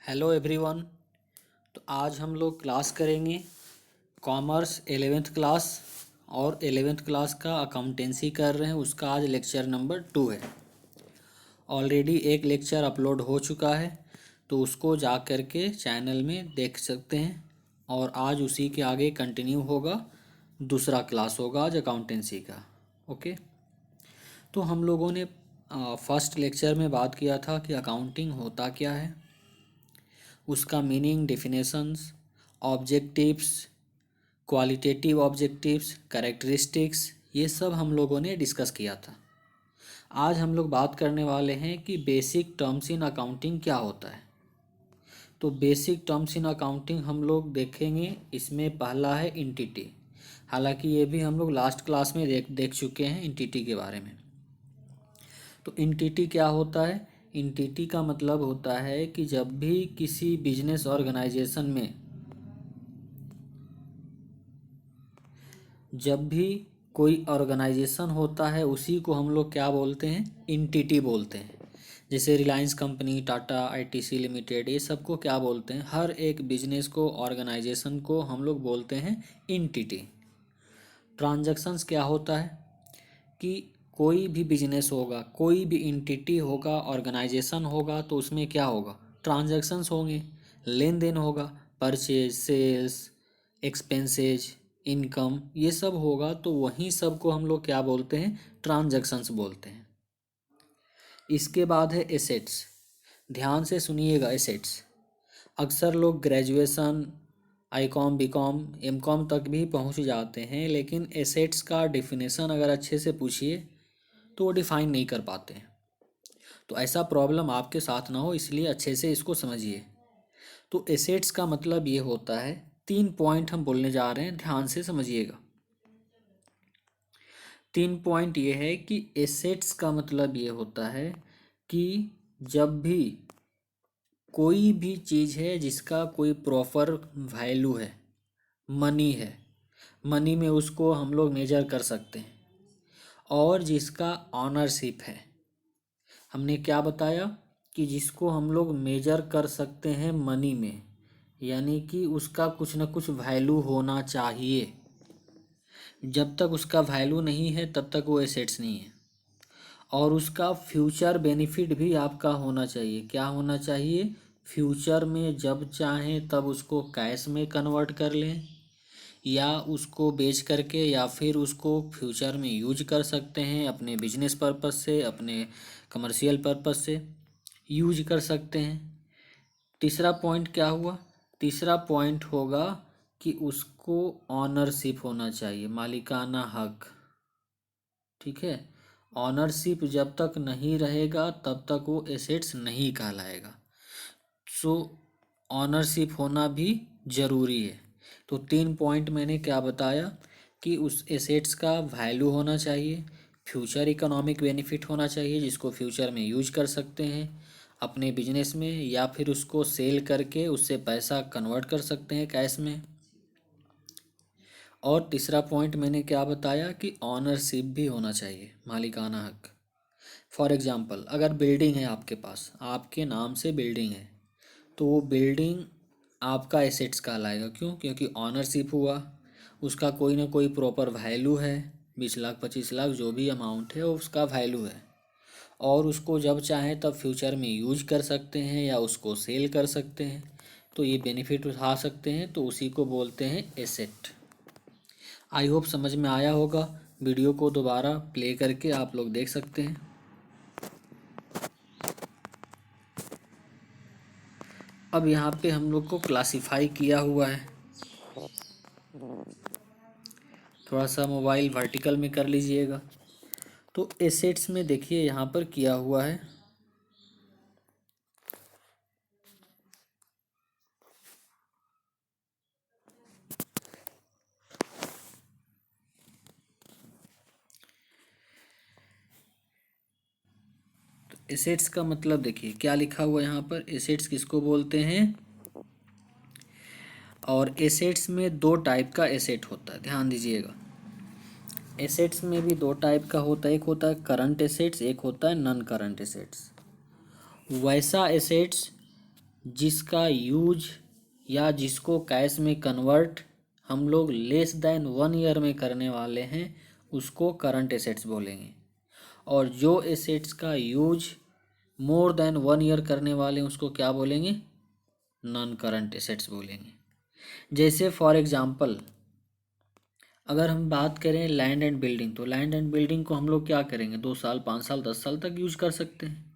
Hello everyone. तो आज हम लोग क्लास करेंगे कॉमर्स 11th क्लास और 11th क्लास का अकाउंटेंसी कर रहे हैं। उसका आज लेक्चर नंबर 2 है। ऑलरेडी एक लेक्चर अपलोड हो चुका है, तो उसको जा कर के चैनल में देख सकते हैं। और आज उसी के आगे कंटिन्यू होगा, दूसरा क्लास होगा आज अकाउंटेंसी का। ओके, तो हम लोगों ने फर्स्ट लेक्चर में बात किया था कि अकाउंटिंग होता क्या है, उसका meaning, definitions, objectives, qualitative objectives, characteristics, ये सब हम लोगों ने डिस्कस किया था। आज हम लोग बात करने वाले हैं कि बेसिक टर्म्स इन अकाउंटिंग क्या होता है। तो बेसिक टर्म्स इन अकाउंटिंग हम लोग देखेंगे। इसमें पहला है इंटिटी। हालांकि ये भी हम लोग लास्ट क्लास में देख चुके हैं इंटिटी के बारे में। तो इंटिटी क्या होता है? इंटिटी का मतलब होता है कि जब भी किसी बिजनेस ऑर्गेनाइजेशन में जब भी कोई ऑर्गेनाइजेशन होता है, उसी को हम लोग क्या बोलते हैं? इंटिटी बोलते हैं। जैसे Reliance company, Tata, ITC limited, ये सबको क्या बोलते हैं? हर एक बिजनेस को, ऑर्गेनाइजेशन को हम लोग बोलते हैं इंटिटी। ट्रांजैक्शंस क्या होता है कि कोई भी बिजनेस होगा, कोई भी इंटिटी होगा, ऑर्गेनाइजेशन होगा, तो उसमें क्या होगा? ट्रांजैक्शंस होंगे, लेन देन होगा, परचेज, सेल्स, एक्सपेंसेज, इनकम, ये सब होगा। तो वहीं सब को हम लोग क्या बोलते हैं? ट्रांजैक्शंस बोलते हैं। इसके बाद है एसेट्स। ध्यान से सुनिएगा। एसेट्स अक्सर लोग ग्रेजुएशन, आईकॉम, बीकॉम, एमकॉम तक भी पहुंच जाते हैं, लेकिन एसेट्स का डिफिनेशन अगर अच्छे से पूछिए तो वो डिफाइन नहीं कर पाते हैं। तो ऐसा प्रॉब्लम आपके साथ ना हो, इसलिए अच्छे से इसको समझिए। तो एसेट्स का मतलब ये होता है, 3 पॉइंट हम बोलने जा रहे हैं, ध्यान से समझिएगा। 3 पॉइंट ये है कि एसेट्स का मतलब ये होता है कि जब भी कोई भी चीज़ है जिसका कोई प्रॉपर वैल्यू है, मनी है, मनी में उसको हम लोग मेजर कर सकते हैं, और जिसका ऑनरशिप है। हमने क्या बताया कि जिसको हम लोग मेजर कर सकते हैं मनी में, यानी कि उसका कुछ ना कुछ वैल्यू होना चाहिए। जब तक उसका वैल्यू नहीं है तब तक वो एसेट्स नहीं है। और उसका फ्यूचर बेनिफिट भी आपका होना चाहिए। क्या होना चाहिए? फ्यूचर में जब चाहें तब उसको कैश में कन्वर्ट कर लें, या उसको बेच करके, या फिर उसको फ्यूचर में यूज कर सकते हैं, अपने बिजनेस पर्पस से, अपने कमर्शियल पर्पस से यूज कर सकते हैं। तीसरा पॉइंट क्या हुआ? तीसरा पॉइंट होगा कि उसको ऑनरशिप होना चाहिए, मालिकाना हक। ठीक है, ऑनरशिप जब तक नहीं रहेगा तब तक वो एसेट्स नहीं कहलाएगा। सो ऑनरशिप होना भी ज़रूरी है। तो 3 पॉइंट मैंने क्या बताया कि उस एसेट्स का वैल्यू होना चाहिए, फ्यूचर इकोनॉमिक बेनिफिट होना चाहिए जिसको फ्यूचर में यूज कर सकते हैं अपने बिजनेस में, या फिर उसको सेल करके उससे पैसा कन्वर्ट कर सकते हैं कैश में। और तीसरा पॉइंट मैंने क्या बताया कि ऑनरशिप भी होना चाहिए, मालिकाना हक। फॉर एग्जांपल, अगर बिल्डिंग है आपके पास, आपके नाम से बिल्डिंग है, तो वो बिल्डिंग आपका एसेट्स कहलाएगा। क्यों? क्योंकि ऑनरशिप हुआ, उसका कोई ना कोई प्रॉपर वैल्यू है, 20 लाख, 25 लाख, जो भी अमाउंट है वो उसका वैल्यू है। और उसको जब चाहें तब फ्यूचर में यूज कर सकते हैं या उसको सेल कर सकते हैं, तो ये बेनिफिट उठा सकते हैं, तो उसी को बोलते हैं एसेट। आई होप समझ में आया होगा। वीडियो को दोबारा प्ले करके आप लोग देख सकते हैं। अब यहाँ पे हम लोग को क्लासिफाई किया हुआ है। थोड़ा सा मोबाइल वर्टिकल में कर लीजिएगा। तो एसेट्स में देखिए यहाँ पर किया हुआ है, एसेट्स का मतलब देखिए क्या लिखा हुआ है यहाँ पर। एसेट्स किसको बोलते हैं? और एसेट्स में 2 टाइप का एसेट होता है, ध्यान दीजिएगा। एसेट्स में भी 2 टाइप का होता है, एक होता है करंट एसेट्स, एक होता है नॉन करंट एसेट्स। वैसा एसेट्स जिसका यूज या जिसको कैश में कन्वर्ट हम लोग लेस देन 1 ईयर में करने वाले हैं उसको करंट एसेट्स बोलेंगे, और जो एसेट्स का यूज मोर देन 1 ईयर करने वाले हैं उसको क्या बोलेंगे, नॉन करंट एसेट्स बोलेंगे। जैसे फॉर एग्जांपल अगर हम बात करें लैंड एंड बिल्डिंग, तो लैंड एंड बिल्डिंग को हम लोग क्या करेंगे, 2 साल 5 साल 10 साल तक यूज कर सकते हैं,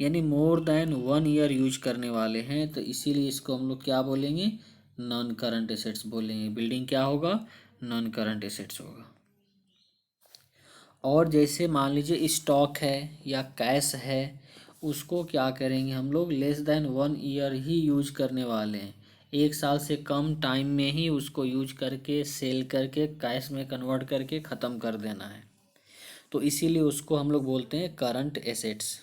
यानी मोर देन 1 ईयर यूज करने वाले हैं, तो इसीलिए इसको हम लोग क्या बोलेंगे, नॉन करंट एसेट्स बोलेंगे। बिल्डिंग क्या होगा, नॉन करंट एसेट्स होगा। और जैसे मान लीजिए स्टॉक है या कैश है, उसको क्या करेंगे हम लोग, लेस देन 1 ईयर ही यूज करने वाले हैं, 1 साल से कम टाइम में ही उसको यूज करके सेल करके कैश में कन्वर्ट करके ख़त्म कर देना है, तो इसीलिए उसको हम लोग बोलते हैं current assets.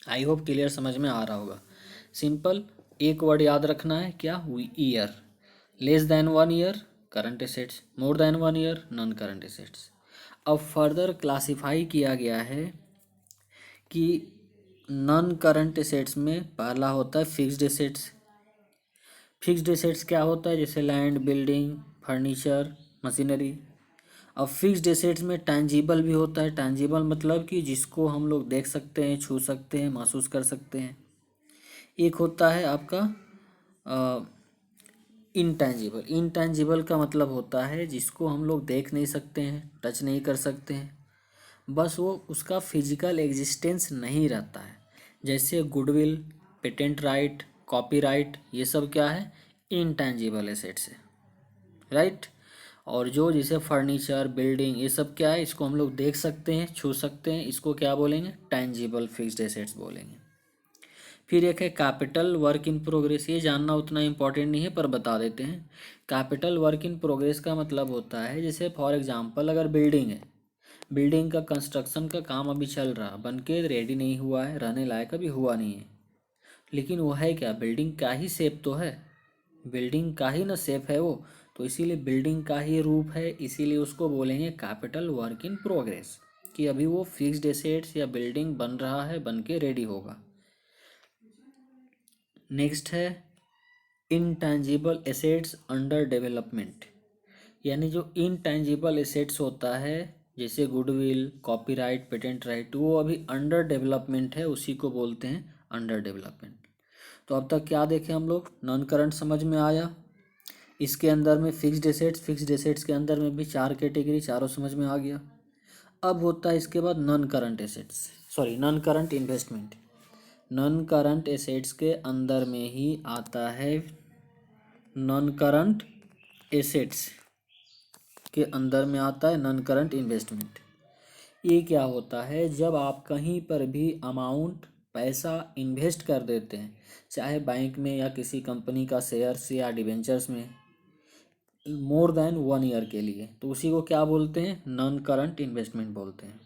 I hope clear समझ में आ रहा होगा। सिंपल एक वर्ड याद रखना है, क्या, year. Less than 1 year current assets, more than 1 year non current assets. अब फर्दर क्लासिफाई किया गया है कि नॉन करंट एसेट्स में पहला होता है फिक्स्ड एसेट्स। फिक्स्ड एसेट्स क्या होता है, जैसे लैंड, बिल्डिंग, फर्नीचर, मशीनरी। अब फिक्स्ड एसेट्स में टैंजिबल भी होता है। टैंजिबल मतलब कि जिसको हम लोग देख सकते हैं, छू सकते हैं, महसूस कर सकते हैं। एक होता है आपका इनटैंजिबल। इनटैंजिबल का मतलब होता है जिसको हम लोग देख नहीं सकते हैं, टच नहीं कर सकते हैं, बस वो उसका फिजिकल एग्जिस्टेंस नहीं रहता है। जैसे गुडविल, पेटेंट राइट, कॉपीराइट, ये सब क्या है, इनटैंजिबल एसेट्स है, राइट। और जो जैसे फर्नीचर, बिल्डिंग, ये सब क्या है, इसको हम लोग देख सकते हैं, छू सकते हैं, इसको क्या बोलेंगे, टैंजिबल फिक्स्ड एसेट्स बोलेंगे। फिर एक है कैपिटल वर्क इन प्रोग्रेस। ये जानना उतना इम्पोर्टेंट नहीं है पर बता देते हैं। कैपिटल वर्क इन प्रोग्रेस का मतलब होता है, जैसे फॉर एग्जांपल अगर बिल्डिंग है, बिल्डिंग का कंस्ट्रक्शन का काम अभी चल रहा, बन के रेडी नहीं हुआ है, रहने लायक अभी हुआ नहीं है, लेकिन वो है क्या, बिल्डिंग का ही शेप तो है, बिल्डिंग का ही ना शेप है वो, तो इसीलिए बिल्डिंग का ही रूप है, इसीलिए उसको बोलेंगे कैपिटल वर्क इन प्रोग्रेस, कि अभी वो फिक्स्ड एसेट्स या बिल्डिंग बन रहा है, बन के रेडी होगा। नेक्स्ट है इनटैंजिबल एसेट्स अंडर डेवलपमेंट, यानी जो इनटैंजिबल एसेट्स होता है जैसे गुडविल, कॉपीराइट, पेटेंट राइट, वो अभी अंडर डेवलपमेंट है, उसी को बोलते हैं अंडर डेवलपमेंट। तो अब तक क्या देखे हम लोग, नॉन करंट समझ में आया, इसके अंदर में फिक्स्ड एसेट्स, फिक्स्ड एसेट्स के अंदर में भी 4 कैटेगरी, चारों समझ में आ गया। अब होता है इसके बाद non current assets, sorry non current investment. Non current assets के अंदर में ही आता है, नॉन करंट एसेट्स के अंदर में आता है नॉन करंट इन्वेस्टमेंट। ये क्या होता है, जब आप कहीं पर भी अमाउंट पैसा इन्वेस्ट कर देते हैं, चाहे बैंक में या किसी कंपनी का शेयर्स या डिवेंचर्स में, मोर देन 1 ईयर के लिए, तो उसी को क्या बोलते हैं, नॉन करंट इन्वेस्टमेंट बोलते हैं।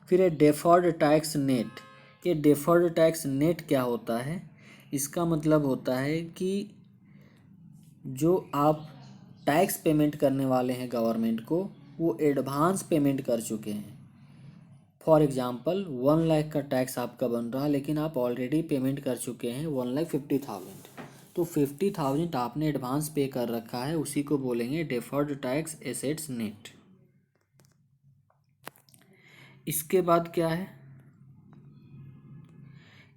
फिर है डेफर्ड टैक्स नेट। ये डेफर्ड टैक्स नेट क्या होता है, इसका मतलब होता है कि जो आप टैक्स पेमेंट करने वाले हैं गवर्नमेंट को, वो एडवांस पेमेंट कर चुके हैं। फॉर एग्जांपल 1 लाख का टैक्स आपका बन रहा है, लेकिन आप ऑलरेडी पेमेंट कर चुके हैं 1,50,000, तो 50,000 आपने एडवांस पे कर रखा है, उसी को बोलेंगे डेफर्ड टैक्स एसेट्स नेट। इसके बाद क्या है,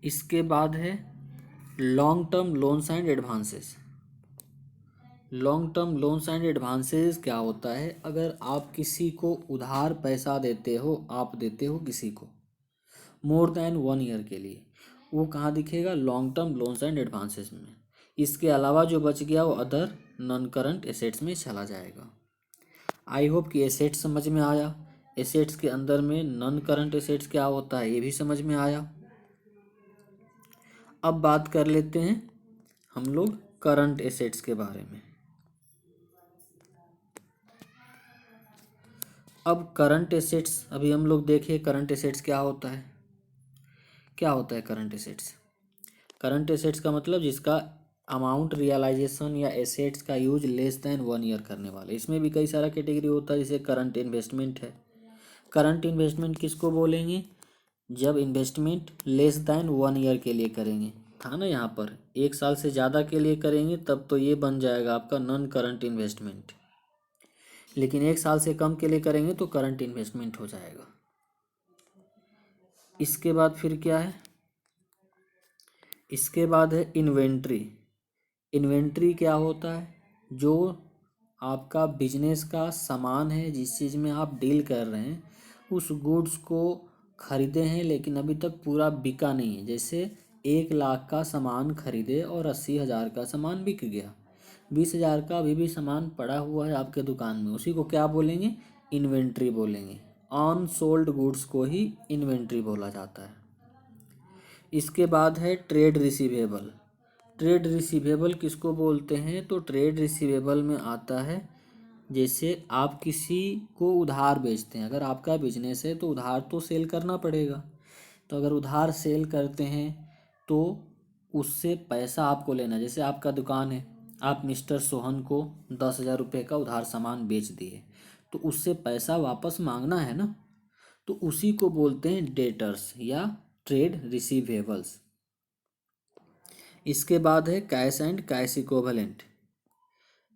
इसके बाद है long term loans and advances. Long term loans and advances क्या होता है, अगर आप किसी को उधार पैसा देते हो, आप देते हो किसी को मोर देन 1 ईयर के लिए, वो कहाँ दिखेगा, long term loans and advances में। इसके अलावा जो बच गया वो अदर नॉन करंट एसेट्स में चला जाएगा। आई होप कि एसेट्स समझ में आया, एसेट्स के अंदर में नॉन करंट एसेट्स क्या होता है ये भी समझ में आया। अब बात कर लेते हैं हम लोग करंट एसेट्स के बारे में। अब करंट एसेट्स, अभी हम लोग देखें करंट एसेट्स क्या होता है। क्या होता है करंट एसेट्स, करंट एसेट्स का मतलब जिसका अमाउंट रियलाइजेशन या एसेट्स का यूज लेस देन 1 ईयर करने वाले। इसमें भी कई सारा कैटेगरी होता है, जैसे करंट इन्वेस्टमेंट है। करंट इन्वेस्टमेंट किसको बोलेंगे, जब इन्वेस्टमेंट लेस दैन 1 ईयर के लिए करेंगे, था ना यहाँ पर 1 साल से ज़्यादा के लिए करेंगे तब तो ये बन जाएगा आपका नॉन करंट इन्वेस्टमेंट, लेकिन 1 साल से कम के लिए करेंगे तो करंट इन्वेस्टमेंट हो जाएगा। इसके बाद फिर क्या है, इसके बाद है इन्वेंट्री। इन्वेंट्री क्या होता है, जो आपका बिजनेस का सामान है, जिस चीज़ में आप डील कर रहे हैं, उस गुड्स को खरीदे हैं लेकिन अभी तक पूरा बिका नहीं है। जैसे 1 लाख का सामान खरीदे और 80,000 का सामान बिक गया, 20,000 का अभी भी सामान पड़ा हुआ है आपके दुकान में, उसी को क्या बोलेंगे, इन्वेंट्री बोलेंगे। अनसोल्ड गुड्स को ही इन्वेंट्री बोला जाता है। इसके बाद है ट्रेड रिसीवेबल। ट्रेड रिसीवेबल किसको बोलते हैं, तो ट्रेड रिसीवेबल में आता है जैसे आप किसी को उधार बेचते हैं। अगर आपका बिजनेस है तो उधार तो सेल करना पड़ेगा, तो अगर उधार सेल करते हैं तो उससे पैसा आपको लेना। जैसे आपका दुकान है, आप मिस्टर सोहन को 10,000 रुपये का उधार सामान बेच दिए, तो उससे पैसा वापस मांगना है ना, तो उसी को बोलते हैं डेटर्स या ट्रेड रिसीवेबल्स। इसके बाद है कैश एंड कैश इक्विवेलेंट।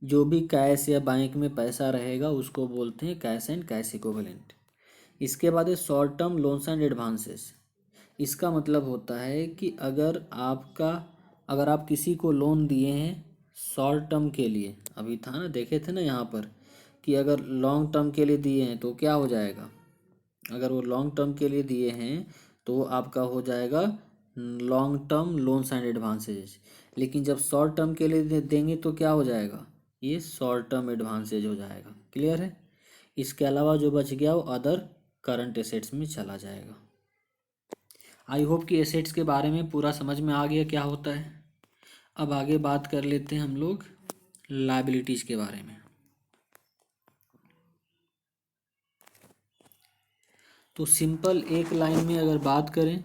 जो भी कैश या बैंक में पैसा रहेगा उसको बोलते हैं कैश एंड कैश इक्विवेलेंट। इसके बाद है short term loans and advances. इसका मतलब होता है कि अगर आप किसी को लोन दिए हैं शॉर्ट टर्म के लिए, अभी था ना, देखे थे ना यहाँ पर कि अगर लॉन्ग टर्म के लिए दिए हैं तो क्या हो जाएगा, अगर वो लॉन्ग टर्म के लिए दिए हैं तो आपका हो जाएगा long term loans and advances, लेकिन जब शॉर्ट टर्म के लिए देंगे तो क्या हो जाएगा, ये शॉर्ट टर्म एडवांसेज हो जाएगा। क्लियर है। इसके अलावा जो बच गया वो अदर करंट एसेट्स में चला जाएगा। आई होप कि एसेट्स के बारे में पूरा समझ में आ गया क्या होता है। अब आगे बात कर लेते हैं हम लोग लायबिलिटीज़ के बारे में। तो सिंपल एक लाइन में अगर बात करें